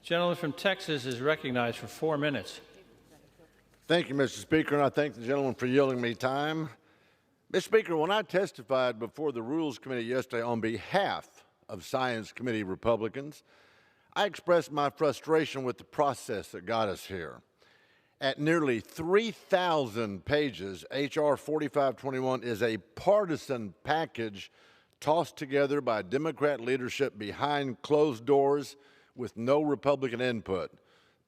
Gentleman from Texas is recognized for 4 minutes. Thank you, Mr. Speaker, and I thank the gentleman for yielding me time. Mr. Speaker, when I testified before the Rules Committee yesterday on behalf of Science Committee Republicans, I expressed my frustration with the process that got us here. At nearly 3,000 pages, H.R. 4521 is a partisan package tossed together by Democrat leadership behind closed doors with no Republican input.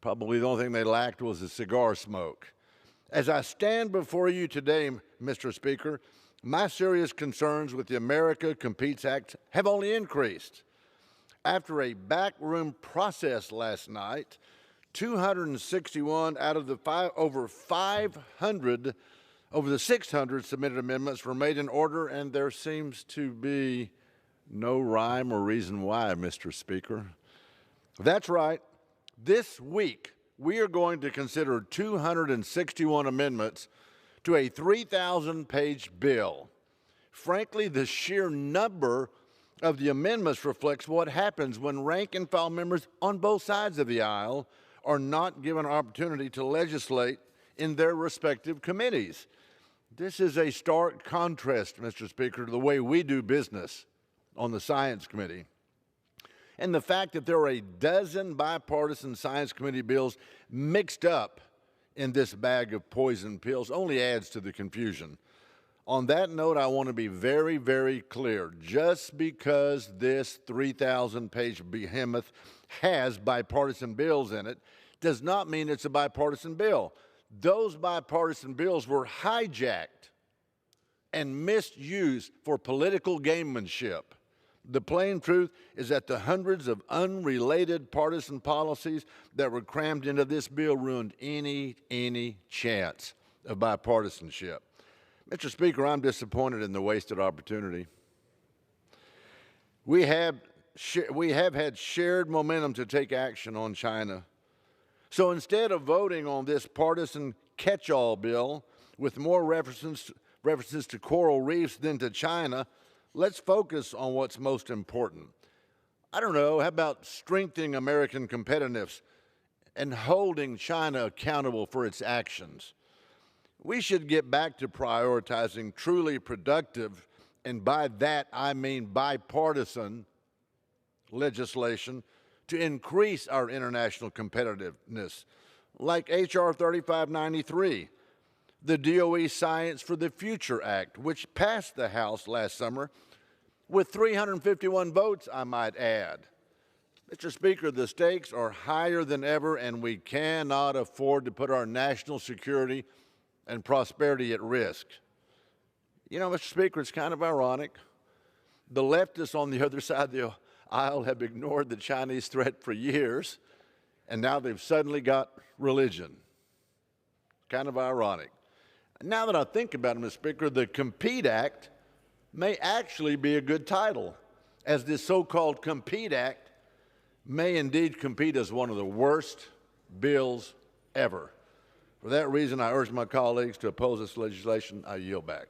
Probably the only thing they lacked was a cigar smoke. As I stand before you today, Mr. Speaker, my serious concerns with the America Competes Act have only increased. After a backroom process last night, 261 out of the over 600 submitted amendments were made in order, and there seems to be no rhyme or reason why, Mr. Speaker. That's right. This week, we are going to consider 261 amendments to a 3,000-page bill. Frankly, the sheer number of the amendments reflects what happens when rank-and-file members on both sides of the aisle are not given an opportunity to legislate in their respective committees. This is a stark contrast, Mr. Speaker, to the way we do business on the Science Committee. And the fact that there are a dozen bipartisan Science Committee bills mixed up in this bag of poison pills only adds to the confusion. On that note, I want to be very, very clear. Just because this 3,000-page behemoth has bipartisan bills in it does not mean it's a bipartisan bill. Those bipartisan bills were hijacked and misused for political gamemanship. The plain truth is that the hundreds of unrelated partisan policies that were crammed into this bill ruined any chance of bipartisanship. Mr. Speaker, I'm disappointed in the wasted opportunity. We have had shared momentum to take action on China. So instead of voting on this partisan catch-all bill with more references to coral reefs than to China, let's focus on what's most important. I don't know, how about strengthening American competitiveness and holding China accountable for its actions? We should get back to prioritizing truly productive, and by that I mean bipartisan, legislation to increase our international competitiveness, like H.R. 3593, the DOE Science for the Future Act, which passed the House last summer with 351 votes, I might add. Mr. Speaker, the stakes are higher than ever, and we cannot afford to put our national security and prosperity at risk. You know, Mr. Speaker, it's kind of ironic. The leftists on the other side of the aisle have ignored the Chinese threat for years, and now they've suddenly got religion. Kind of ironic. Now that I think about it, Mr. Speaker, the Compete Act may actually be a good title, as this so-called Compete Act may indeed compete as one of the worst bills ever. For that reason, I urge my colleagues to oppose this legislation. I yield back.